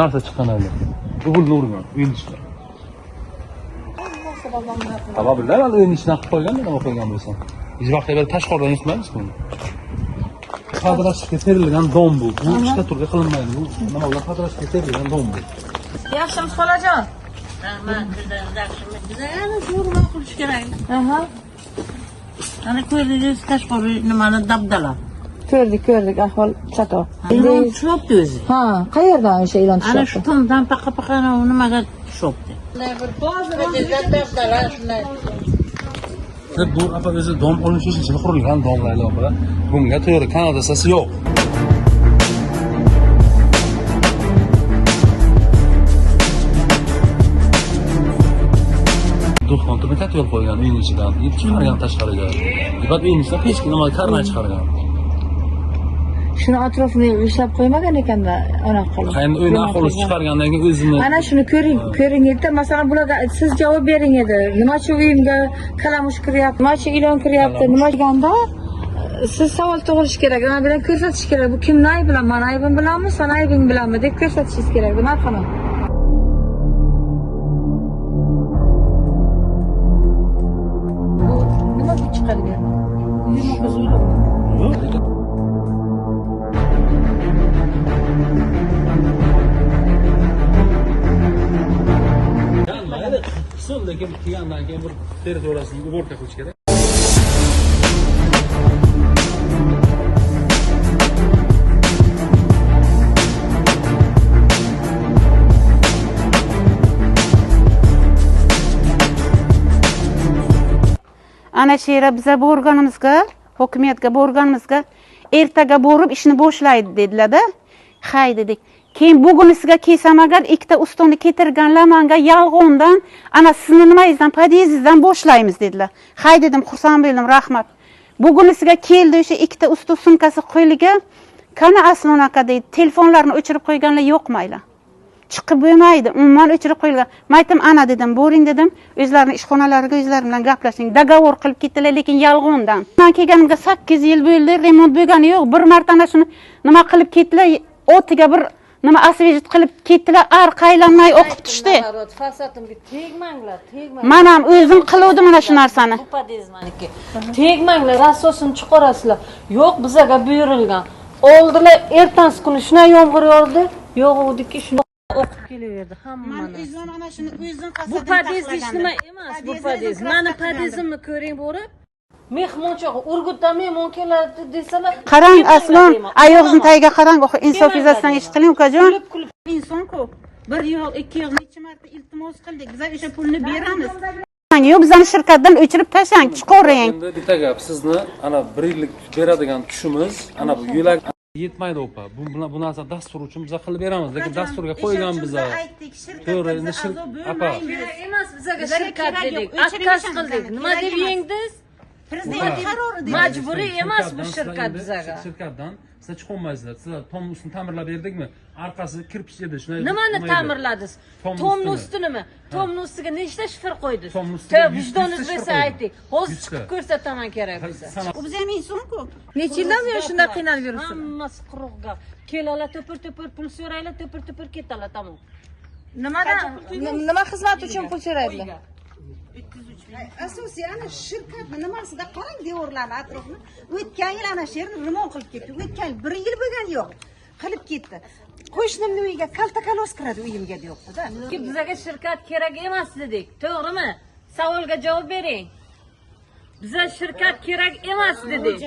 narsa chiqqan edi. O'g'ilni urgan, uyni chiqqan. Baba bilan hali uyni ichidan qilib qo'ygan, nima qo'ygan bo'lsam. Biz vaqtida tashqaridan yutmaymiz buni. Qadrashga terilgan dom bu. Bu ishga turga qilinmaydi. Bu nima bilan qadrashga terilgan dom bu. Yaxshimiz xolajon? Rahmat, yaxshimi? Bizlarni zo'rma qilish kerak. Aha. Ana ko'rdingiz tashqari nimani dabdala. Ko'rdik, ahvol chatoq. Ilon tushibdi o'zi. Ha, qayerdan o'sha ilon Ana tushibdi? shu tomdan paqa nimaga tushibdi. Bir dabdala shunday. Bu apa o'zi dom olinish uchun qurilgan domlar opa. Bunga to'g'ri kanalizasiya yo'q. Duxon tubitat yo'l qo'ygan uyning ichidan, chiqargan tashqariga. Debat uyning ichidan hech kim nima karnay chiqargan. Shuni atrofini ushlab qo'ymagan ekanda ona qolib. Qayerda uyni aholisi chiqargandan keyin o'zini Mana shuni ko'ring edi. Masalan, bularga siz javob bering edi. Nimachi uyimga kalamush kiryapti? Nimachi ilon kiryapti? Nima deganda siz savol tug'ilish kerak. Mana bilan ko'rsatish kerak. Bu kimning aybi bilan? Meni aybim bilanmi, sen aybing bilanmi deb ko'rsatishingiz kerak. Marhamat. Nima chiqargan? Uyimni qiziqib. lekin kelgandan keyin bir territoriyasini uborka qilish kerak. Ana shu yerga biza borganimizga, hokimiyatga borganimizga ertaga borib ishni boshlaydi dedilar-da. Hay dedik. Keyin bugunisiga kelsam agar ikkita ustonni ketirganlar menga yolg'ondan ana sizni nimangizdan podyezdingizdan boshlaymiz dedilar. Hay dedim, xursand bo'ldim, rahmat. Bugunisiga keldi o'sha ikkita usti sumkasi qo'yilgan. Qani Asmon aka deydi, telefonlarni o'chirib qo'yganlar yo'qmaylar. Chiqib bo'lmaydi, umuman o'chirib qo'yilgan. Maytim ana dedim, boring dedim, o'zlarining ishxonalariga o'zlari bilan gaplashing. Dogovor qilib ketdilar, lekin yolg'ondan. Men kelganimga 8 yil bo'ldi, remont bo'lgani yo'q. Bir marta ana shuni nima qilib ketdilar, o'tiga bir nima asvejit qilib ketdilar, qaylanmay o'qib tushdi. Fasadimga tegmanglar. Men ham o'zim qiluvdim mana shu narsani. Bu podezmaniki. Tegmanglar, asosini chiqarasizlar. Yo'q, bizga buyurilgan. Oldilar, ertasi kuni shuna yomg'ir yog'di. Yo'g'diki shuni o'qib kelaverdi hammani. Men o'zim ana shuni o'zim qasadan Bu podez hech nima emas, bu podez. Meni podezimni ko'ring borib. Mehmonchaga Urgutdan mehmon keladi desalar, qarang Aslan, oyog'ini tagiga qarang, insof yuzasidan ish qiling ukajon. kulib Inson-ku, bir yo'q, ikki yo'q, necha marta iltimos qildik. Biz o'sha pulni beramiz. Yo'q, bizani shirkatdan o'chirib tashlang, chiqaring. Endi bitta gap, sizni ana 1 yillik beradigan tushimiz, ana bu yo'lak yetmaydi opa. Bu narsa dastur uchun biz qilib beramiz, lekin dasturga qo'ygan biz. To'g'ri, endi apa. emas, bizga shirkat dedik, akkaz qildik. Nima deb yengdiz? Prezident qarori dedi. Majburiy emas bu shirkat bizga. Shirkatdan siz chiqolmaysizlar. Sizlar tomni ustini ta'mirlab berdikmi? Arkasi kirpich edi, shunday. Nimani ta'mirladingiz? Tomni usti nima? Tomni ustiga nechta shifr qo'ydingiz? Tomni ustiga Vijdoningiz bo'lsa ayting. Hozir chiqib ko'rsataman kerak bo'lsa. U biz ham inson-ku. Necha yildan beri shunday qiynalib yuribsiz? Hammasi quruq gap. Kelinglar, to'pir pul so'raylar, to'pir ketalar, tamom. Nima xizmat uchun pul so'raydilar? Asosiy ana shirkatni nimasida qarang, devorlarni atrofini o'tgan yil ana shu yerni remont qilib ketdi. O'tgan 1 yil bo'lgani yo'q. Qilib ketdi. Qo'shnimning uyiga kalta-kalos kiradi, uyimga yo'qdi-da. Bizga shirkat kerak emas dedik, to'g'rimi? Savolga javob bering. Bizga shirkat kerak emas dedik.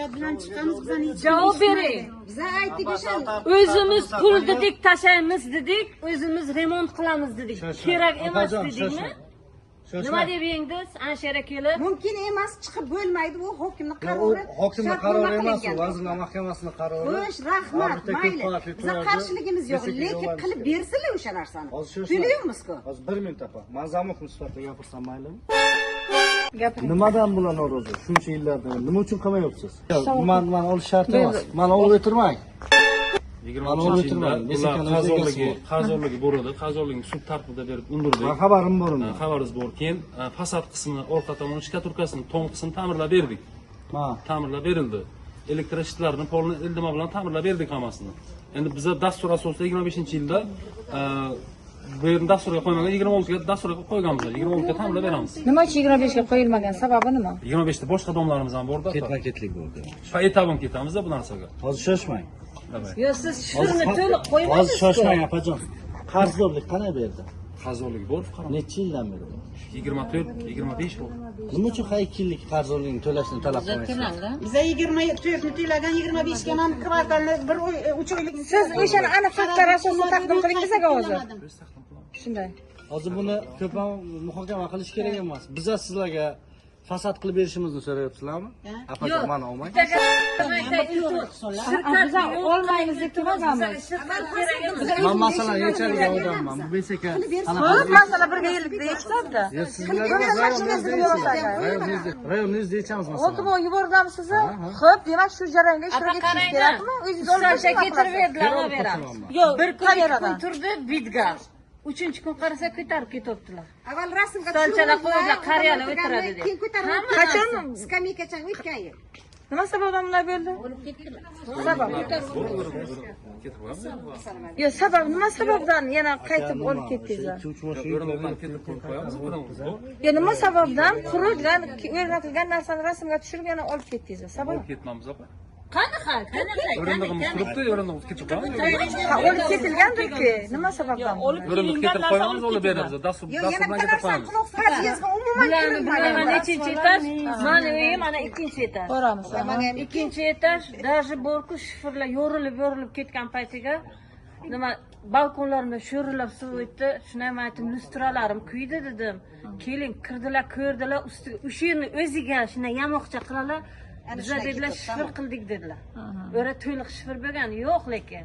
Javob bering. Biza aytdik o'sha. O'zimiz pul dedik, tashaymiz dedik, o'zimiz remont qilamiz dedik. Kerak emas dedikmi? Nima deb yengdiz? Anshara kelib. Mumkin emas, chiqib bo'lmaydi, u hokimning qarori. Hokimning qarori emas, u Vazirlar Mahkamasining qarori. Xo'sh, rahmat, mayli. Biza qarshiligimiz yo'q, lekin qilib bersinlar o'sha narsani. To'layapmiz-ku. Hozir 1 minut apa. Men zamoqni sifatida gapirsam maylimi? Nimadan bular norozi? Shuncha yillardan nima uchun qilmayapsiz? Men olish shart emas. Men olib o'tirmang. 23-yilda qarzorligi bor edi. Qarzorlikni sud tartibida berib undirdik. Xabarim bor edi. Xabaringiz bor. Keyin fasad qismini, orqa tomon shkaturkasini, tom qismini ta'mirlab berdik. Ta'mirlab berildi. elektr shitlarini polni ildimo bilan ta'mirlab berdik hammasini. Endi biza dastur asosida 25-yilda bu yerni dasturga qo'ymagan 26 ga dasturga qo'yganmiz. 26 ga ta'mirlab beramiz. Nima uchun 25 ga qo'yilmagan? Sababi nima? 25 da boshqa domlarimiz ham borda. Ketma-ketlik bo'ldi. Shu etabim ketamiz-da bu narsaga. Hozir shoshmang. Yo siz shifrni to'liq Hozir qo'ymaysiz. shoshmang opajon. Qarzdorlik qanday berdi? Qarzorlik bor, qarang. Necha yildan beri? 24, 25 bo'ldi. Nima uchun hay 2 yillik qarzdorlikni to'lashni talab qilmaysiz? Biza 24 ni to'lagan 25 ga ham kvartalni 3 oylik. Siz o'shani aniq faktlar asosida taqdim qiling bizaga hozir. Shunday. Hozir buni ko'p ham muhokama qilish kerak emas. Biza sizlarga fasad qilib berishimizni so'rayapsizlarmi? Apajon mana olmang. Biza olmaymiz deb turganmiz. Men masalan yechadigan odamman. Bu besaka Ko'p masala birga yillikda yechitabdi. Rayoningizda yechamiz masalan. Oltimo yuborganmiz sizni. Xo'p, demak shu jarayonga ishtirok etishingiz kerakmi? O'zingiz olib Ketirib berdilar, beramiz. Yo'q, bir kun turdi, bitgan. 3-kun qarasa ko'tarib ketyaptilar. Avval rasmga Stolchalar qo'ydilar, qariyalar o'tiradi deb. keyin ko'tarib Qachon skameykacha o'tgan yil. nima sababdan bunday bo'ldi? Sabab. Yo, sabab nima sababdan yana qaytib olib ketdingizlar? Ketib qo'yamiz, Yo, nima sababdan qurilgan, o'rnatilgan narsani rasmga tushirib yana olib ketdingizlar? Sabab? ketmamiz opa. Qanaqa? O'rindig'imiz turibdi, o'rindig'imiz ketib qo'yamiz. Ha, olib ketilgandir-ku. Nima sababdan? O'rindiq ketib qo'yamiz, olib beramiz. Dastur Yo, yana bilan bir ketib narsa qo'yamiz. quloq solsangiz umuman Bularni nechinchi etaj? Mani uyim ana 2-etaj. Ko'ramiz. Ikkinchi etaj, даже borku shifrlar yorilib ketgan paytiga nima balkonlarimda sho'rilab suv o'tdi. Shuni ham aytdim, lustralarim kuydi dedim. Keling, kirdilar, ko'rdilar, ustiga o'sha yerni o'ziga shunday yamoqcha qilalar. Biza dedilar, shifr qildik dedilar. O'ra to'liq shifr bo'lgan yo'q lekin.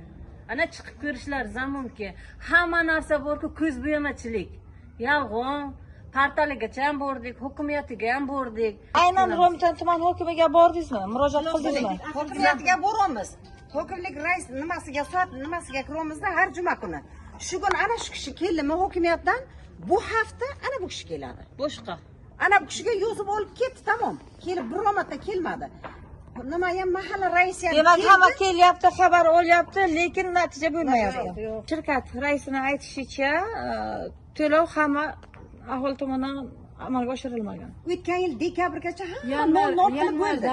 Ana chiqib ko'rishlar zamonki. Hamma narsa borku ko'z bo'yamachilik. Yolg'on, portaligacha ham bordik, hokimiyatiga ham bordik. Aynan Romitan tuman hokimiga bordingizmi? Murojaat qildingizmi? hokimiyatiga boramiz. Hokimlik rais nimasiga soat nimasiga kiramizda har juma kuni. Shu kun ana shu kishi keldimi hokimiyatdan? Bu hafta ana bu kishi keladi. Boshqa. Ana bu kishiga yozib olib ketdi, tamom. Kelib biror marta kelmadi. Nima ham mahalla raisi ham Demak, hamma kelyapti, xabar olyapti, lekin natija bo'lmayapti. Shirkat raisining aytishicha, to'lov hamma aholi tomonidan amalga oshirilmagan. o'tgan yil dekabrgacha hamma nol qilib bo'ldi.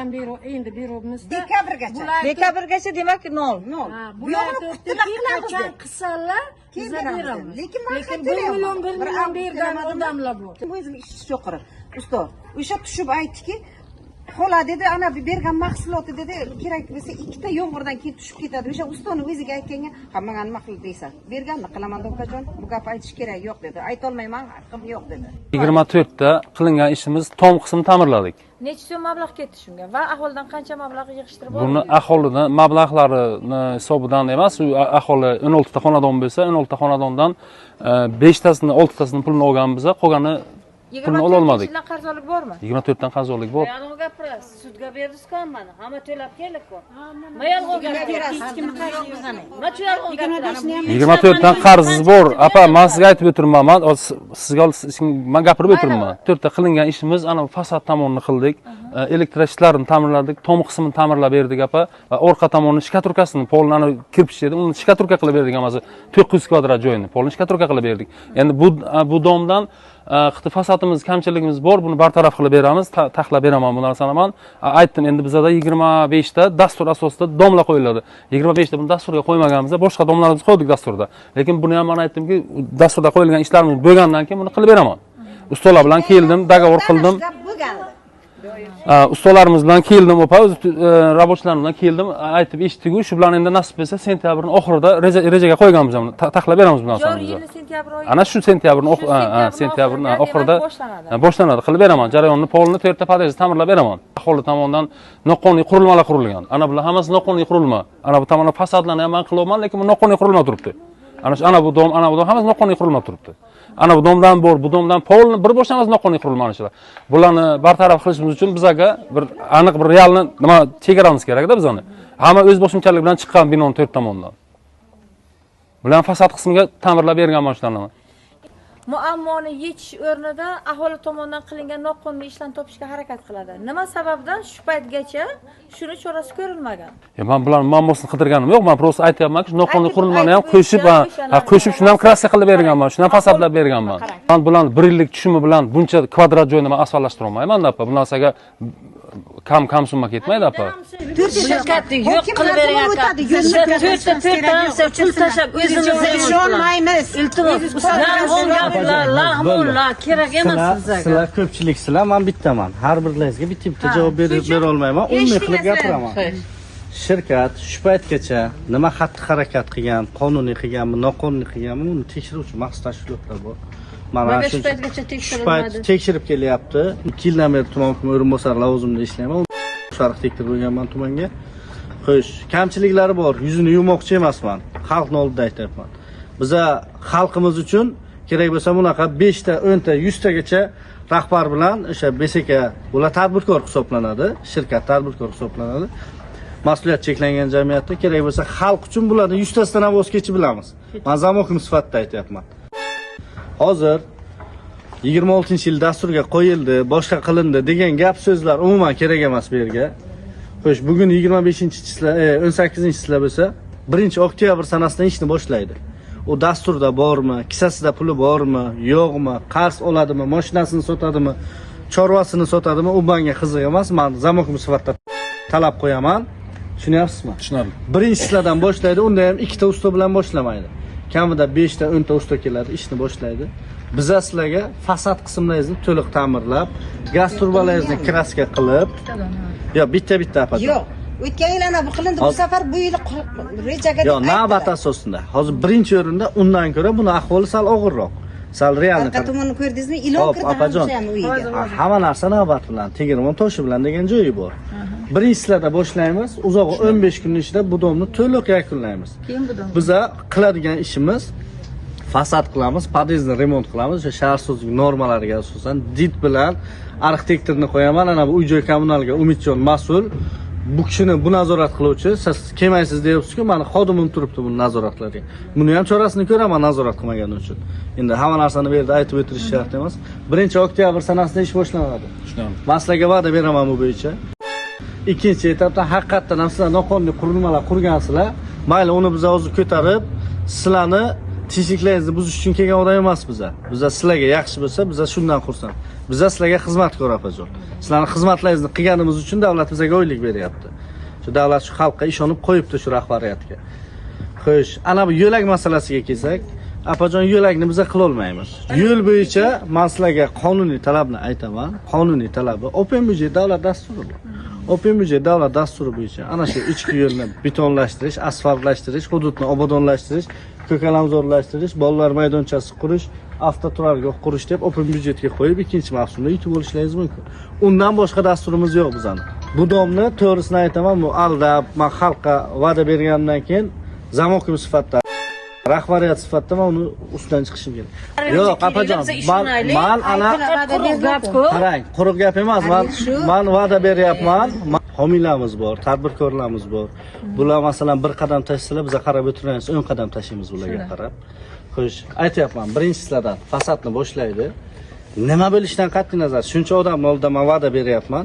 Endi beryapmiz. Dekabrgacha. Dekabrgacha demak 0. Nol. Bu yo'g'ini kutdilar qilamiz deb. Qilsalar, Keyin beramiz. Lekin man lekin 1 million bergan odamlar bor. O'zim ishchi cho'qir. Ustoz, o'sha tushib aytdiki, xola dedi, ana bergan mahsuloti dedi, kerak bo'lsa ikkita yomg'irdan keyin tushib ketadi. O'sha ustoni o'ziga aytganga, hammaga nima qilib deysan? Berganni qilaman dokajon, bu gap aytish kerak yo'q dedi. Ayta olmayman, haqqim yo'q dedi. 24 da qilingan ishimiz tom qism ta'mirladik. Necha so'm mablag' ketdi shunga va aholidan qancha mablag' yig'ishtirib Buni aholidan mablag'larini hisobidan emas, u aholi 16 ta xonadon bo'lsa, 16 ta xonadondan 5 tasini, 6 tasini pulini olganmiz, qolgani pulni ola olmadik. 24 dan qarzorlik bormi? 24 dan qarzorlik bor. Yolg'on gapirasiz, sudga berdik-ku hammani. Hamma to'lab keldik-ku. Ma yolg'on gapirasiz, hech kimni qarzi yo'q. Ma shu yolg'on gapirasiz. 24 dan qarziz bor. Apa, men sizga aytib o'tirman. Men sizga men gapirib o'tirman. 4 ta qilingan ishimiz ana fasad tomonini qildik. Elektr ishlarini ta'mirladik, tom qismini ta'mirlab berdik apa va orqa tomonni shkaturkasini, polni ana kirpish edi, uni shkaturka qilib berdik amasi 900 kvadrat joyini. Polni shkaturka qilib berdik. Endi bu domdan fasadimiz, kamchiligimiz bor, buni bartaraf qilib beramiz, taxlab beraman bu narsani men. Aytdim, endi bizda 25 ta dastur asosida domlar qo'yiladi. 25 ta buni dasturga qo'ymaganmiz, boshqa domlarimizni qo'ydik dasturda. Lekin buni ham men aytdimki, dasturda qo'yilgan ishlarimiz bo'lgandan keyin buni qilib beraman. Ustolar bilan keldim, dogovor qildim. Ustalarimiz bilan keldim, opa, o'z rabochilarim bilan keldim, aytib eshitdik-ku, shu bilan endi nasib bo'lsa sentyabrning oxirida rejaga qo'yganmiz buni, taxlab beramiz bu narsani. Joriy yil sentyabr oyi. Ana shu sentyabrning oxirida boshlanadi. Qilib beraman. Jarayonni polni 4 ta podejda ta'mirlab beraman. Aholi tomonidan noqonuniy qurilmalar qurilgan. Ana bular hammasi noqonuniy qurilma. Ana bu tomonda fasadlarni ham men qilyapman, lekin bu noqonuniy qurilma turibdi. Ana bu dom hammasi noqonuniy qurilma turibdi. Ana bu domdan bor, bu domdan polni bir bo'shamas noqonuniy qurilma shular. Bularni bartaraf qilishimiz uchun bizga bir aniq bir realni nima chegaramiz kerak-da bizani. Hamma o'z boshimchalik bilan chiqqan binoning 4 tomonidan. Bular fasad qismiga ta'mirlab bergan mana shularni. muammoni yechish o'rnida aholi tomonidan qilingan noqonuniy ishlarni topishga harakat qiladi. Nima sababdan shu paytgacha shuni chorasi ko'rilmagan? Men bularni muammosini qidirganim yo'q, men просто aytyapman, noqonuniy qurilmani ham qo'shib, qo'shib shuni ham klassika qilib berganman, shuni ham fasadlab berganman. Men bularni 1 yillik tushumi bilan buncha kvadrat joyni men asfaltlashtirib olmayman, apa. Bu narsaga kam summa ketmaydi, apa. Shirkatni yo'q qilib beryapti. To'rtta pul tashlab o'zimizga ishonmaymiz. Iltimos, lag'monlar kerak emas sizlarga. Sizlar ko'pchiliksizlar, men bittaman. Har birlaringizga bitta javob bera olmayman. Umumiy qilib gapiraman. Shirkat shu paytgacha nima xatti-harakat qilgan, qonuniy qilganmi, noqonuniy qilganmi, uni tekshiruvchi maxsus tashkilotlar bor. Mana shu paytgacha tekshirilmadi. Tekshirib kelyapti. 2 yildan beri tuman hokimi o'rinbosari lavozimida ishlayman. Sharq tekshirib qo'yganman tumanga. Xo'sh, kamchiliklari bor. Yuzini yuvmoqchi emasman. Xalqning oldida aytayapman. Biza xalqimiz uchun kerak bo'lsa bunaqa 5 ta, 10 ta, 100 tagacha rahbar bilan o'sha BSK ular tadbirkor hisoblanadi, shirkat tadbirkor hisoblanadi. Mas'uliyat cheklangan jamiyatda kerak bo'lsa xalq uchun bularni 100 tasidan ham voz kechib bilamiz. Men zamokim sifatida aytayapman. Hozir 26-yil dasturga qo'yildi, boshqa qilindi degan gap so'zlar umuman kerak emas bu yerga. Xo'sh, bugun 18-sizlar bo'lsa, 1-oktyabr sanasidan ishni boshlaydi. U dasturda bormi, kissasida puli bormi, yo'qmi, qarz oladimi, mashinasini sotadimi, chorvasini sotadimi, u menga qiziq emas. Men zamokim sifatida talab qo'yaman. Tushunyapsizmi? Tushunarli. 1-sizlardan boshlaydi, unda ham 2 ta usta bilan boshlamaydi. Kamida 5 ta, 10 ta usta keladi, ishni boshlaydi. Biz sizlarga fasad qismlaringizni to'liq ta'mirlab, gaz turbalaringizni kraska qilib, yo bitta apajon. Yo'q, o'tgan yil ana bu qilindi, bu safar bu yil rejaga. Yo, navbat asosida. Hozir birinchi o'rinda undan ko'ra buni ahvoli sal og'irroq. Sal realni. Qatumini ko'rdingizmi? Ilon kirdi ham uyga. Hamma narsa navbat bilan, tegirmon toshi bilan degan joyi bor. Birinchilarda boshlaymiz, uzog'i 15 kun ichida bu domni to'liq yakunlaymiz. Keyin bu dom. Biza qiladigan ishimiz fasad qilamiz, podyezdni remont qilamiz, o'sha shaharsozlik normalariga asosan did bilan arxitektorni qo'yaman, ana bu uy-joy kommunalga Umidjon mas'ul. Bu kishini bu nazorat qiluvchi, siz kelmaysiz deyapsiz-ku, meni xodimim turibdi buni nazorat qiladigan. Buni ham chorasini ko'raman nazorat qilmagani uchun. Endi hamma narsani bu yerda aytib o'tirish shart emas. 1-oktyabr sanasida ish boshlanadi. Men sizlarga va'da beraman bu bo'yicha. Ikkinchi etapda haqiqatdan ham sizlar noqonuniy qurilmalar qurgansizlar, mayli uni biz hozir ko'tarib, sizlarni tinchliklaringizni buzish uchun kelgan odam emas biza. Biza sizlarga yaxshi bo'lsa, biza shundan xursand. Biza sizlarga xizmatkor opajon. Sizlarning xizmatlaringizni qilganimiz uchun davlat bizga oylik beryapti. Shu davlat shu xalqqa ishonib qo'yibdi shu rahbariyatga. Xo'sh, ana bu yo'lak masalasiga kelsak, apajon yo'lakni biza qila olmaymiz. Yo'l bo'yicha men sizlarga qonuniy talabni aytaman. Qonuniy talabi Open byudjet davlat dasturi bor. Open byudjet davlat dasturi bo'yicha ana shu ichki yo'lni betonlashtirish, asfaltlashtirish, hududni obodonlashtirish, ko'kalamzorlashtirish, bolalar maydonchasi qurish, avtoturargoh qurish deb Open byudjetga qo'yib, ikkinchi mavsumda yutib olishlaringiz mumkin. Undan boshqa dasturimiz yo'q bizning. Bu domni to'g'risini aytaman, bu aldab, men xalqqa va'da bergandan keyin zamokim sifatida rahbariyat sifatida men uni ustidan chiqishim kerak. Yo'q, apajon, men ana qarang, quruq gap emas. Men va'da beryapman. Homiylarimiz bor, tadbirkorlarimiz bor. Bular masalan bir qadam tashsalar, biz qarab o'tiramiz, 10 qadam tashlaymiz bularga qarab. Xo'sh, aytayapman, birinchisilardan fasadni boshlaydi. Nima bo'lishidan qat'iy nazar, shuncha odamning oldida men va'da beryapman.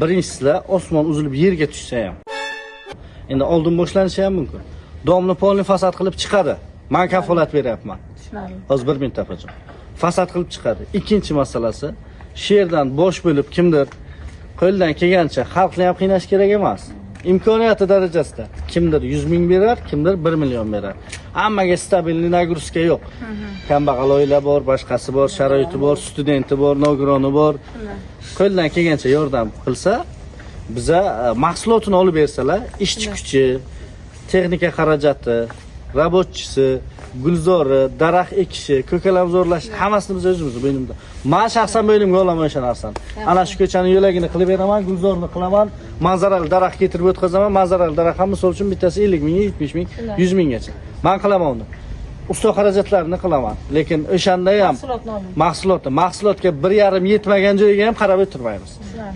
Birinchisilar osmon uzilib yerga tushsa ham. Endi oldin boshlanishi ham mumkin. Domni polni fasad qilib chiqadi. Men kafolat beryapman. Hozir 1 minut apajon. Fasad qilib chiqadi. Ikkinchi masalasi, shu yerdan bosh bo'lib kimdir qo'ldan kelgancha xalqni ham qiynash kerak emas. Imkoniyati darajasida kimdir 100 ming berar, kimdir 1 million berar. Hammaga stabilniy nagruska yo'q. Kambag'al oila bor, boshqasi bor, sharoiti bor, studenti bor, nogironi bor. Qo'ldan kelgancha yordam qilsa, biza mahsulotini olib bersalar, ishchi kuchi, texnika xarajati, robotchisi, gulzori, daraxt ekishi, ko'kalamzorlash hammasini biz o'zimiz bo'ynimizda. Men shaxsan bo'ynimga olaman o'sha narsani. Ana shu ko'chani yo'lagini qilib beraman, gulzorni qilaman, manzarali daraxt keltirib o'tkazaman. Manzarali daraxt ham misol uchun bittasi 50 ming, 70 ming, 100 minggacha. Men qilaman uni. Usta xarajatlarini qilaman. Lekin o'shanda ham mahsulotga 1,5 yetmagan joyiga ham qarab o'tirmaymiz.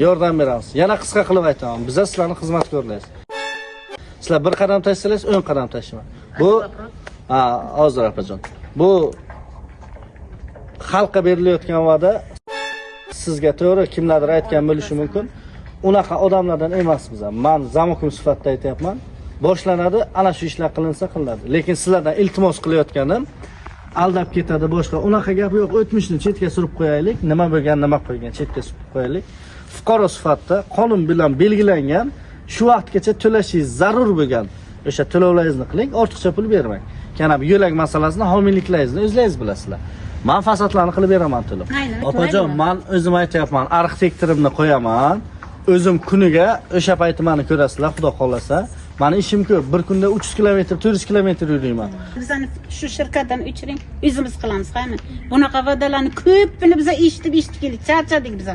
Yordam beramiz. Yana qisqa qilib aytaman, biz sizlarning xizmatkorlaringiz. Sizlar bir qadam tashlaysiz, 10 qadam tashlayman. Bu hozir apajon. Bu xalqqa berilayotgan va'da sizga to'g'ri kimlardir aytgan bo'lishi mumkin. Unaqa odamlardan emas biz ham. Men zamokim sifatida aytayapman. Boshlanadi, ana shu ishlar qilinsa qilinadi. Lekin sizlardan iltimos qilayotganim aldab ketadi boshqa. Unaqa gap yo'q. O'tmishni chetga surib qo'yaylik. Nima bo'lgan, nima qo'ygan chetga surib qo'yaylik. Fuqaro sifatida qonun bilan belgilangan shu vaqtgacha to'lashingiz zarur bo'lgan o'sha to'lovlaringizni qiling, ortiqcha pul bermang. Yana bu yo'lak masalasini homiyliklaringizni o'zlaringiz bilasizlar. Men fasodlarni qilib beraman to'lab. Opajon, men o'zim aytayapman, arxitektorimni qo'yaman. O'zim kuniga o'sha payti meni ko'rasizlar, xudo xolasa. Meni ishim ko'p. Bir kunda 300 kilometr, 400 kilometr yurayman. Bizani shu shirkatdan o'chiring, o'zimiz qilamiz, qaymi? Bunaqa va'dalarni ko'pini biz eshitib keldik, charchadik biz.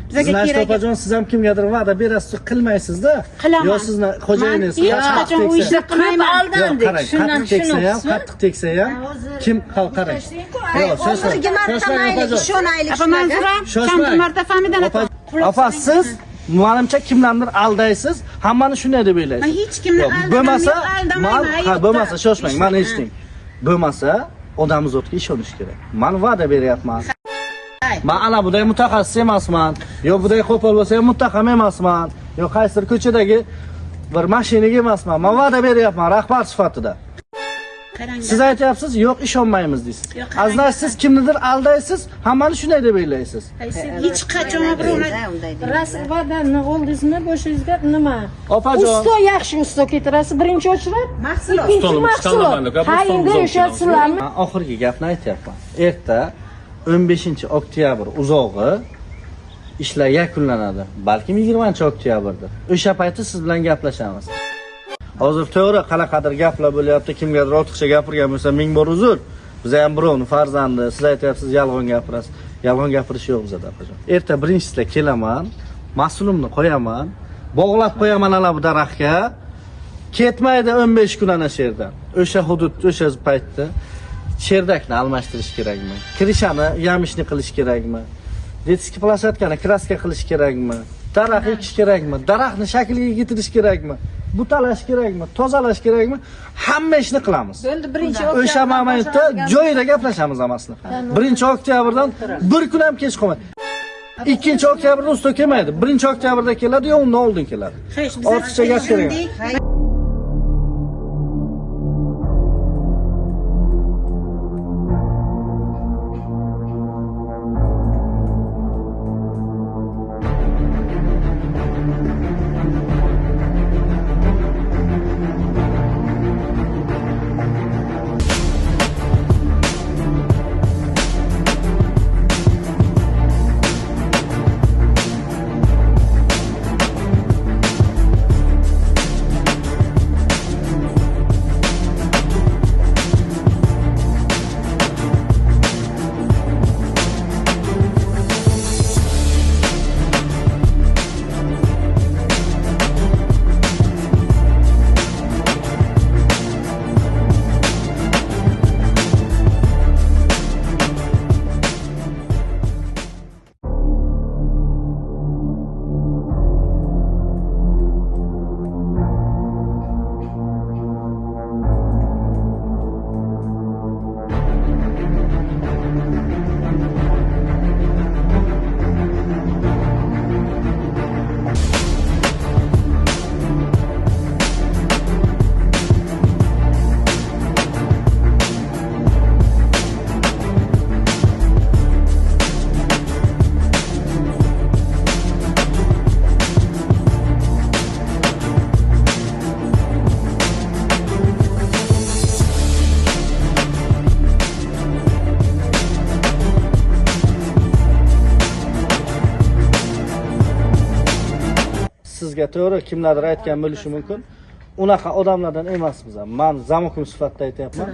Bizga kerak. Opajon, siz ham kimgadir va'da berasiz, qilmaysiz-da. Yo sizni xo'jayingiz hech qachon u ishni qilmayman. Aldandik. Shundan qattiq teksa ham kim qarang. Yo, hozirgi marta mayli ishonaylik Apa Manzura, shanti marta famidan Opa, siz menimcha kimlardir aldaysiz, hammani shunday deb o'ylaysiz. Men hech kimni bo'lmasa, aldamayman. bo'lmasa shoshmang, meni eshiting. Bo'lmasa, odamimiz o'tga ishonish kerak. Men va'da beryapman. Men ana bunday mutaxassis emasman, yo bunday qo'pol bo'lsa ham muttaham emasman, yo qaysidir ko'chadagi bir mashinaga emasman. Men va'da beryapman rahbar sifatida. Siz aytyapsiz, yo'q ishonmaymiz deysiz. Azizlar, siz kimnidir aldaysiz, hammani shunday deb o'ylaysiz. Hech qachon birovni Rasm va'dani oldingizmi, boshingizga nima? Opajon, Usto yaxshi usto ketirasiz, birinchi ochilib, mahsulot. ikkinchi mahsulot. Ha, endi o'shatsizlarmi? men oxirgi gapni aytyapman. Erta 15-oktyabr uzog'i ishlar yakunlanadi. Balkim 20-oktyabrda. O'sha payti siz bilan gaplashamiz. Hozir to'g'ri qanaqadir gaplar bo'lyapti, kimgadir ortiqcha gapirgan bo'lsa, ming bor uzr. Biz ham birovning farzandi, siz aytyapsiz yolg'on gapirasiz. Yolg'on gapirish yo'q bizda, opajon. Erta birinchisida kelaman, mas'ulimni qo'yaman, bog'lab qo'yaman ana bu daraxtga. Ketmaydi 15 kun ana shu yerdan. O'sha hudud, o'sha paytda cherdakni almashtirish kerakmi? Krishani yamishni qilish kerakmi? Detskiy planshetkani kraska qilish kerakmi? Daraxt ekish kerakmi? Daraxtni shakliga keltirish kerakmi? Butalash kerakmi? Tozalash kerakmi? Hamma ishni qilamiz. Bo'ldi, birinchi O'sha momentda joyida gaplashamiz hammasini. 1-oktyabrdan bir kun ham kech qolmaydi. 2-oktyabrda usto kelmaydi. 1-oktyabrda keladi, yo undan oldin keladi. Ortiqcha gap kerak. Sizga to'g'ri kimlardir aytgan bo'lishi mumkin. Unaqa odamlardan emas biz ham. Men zamokim sifatida aytayapman.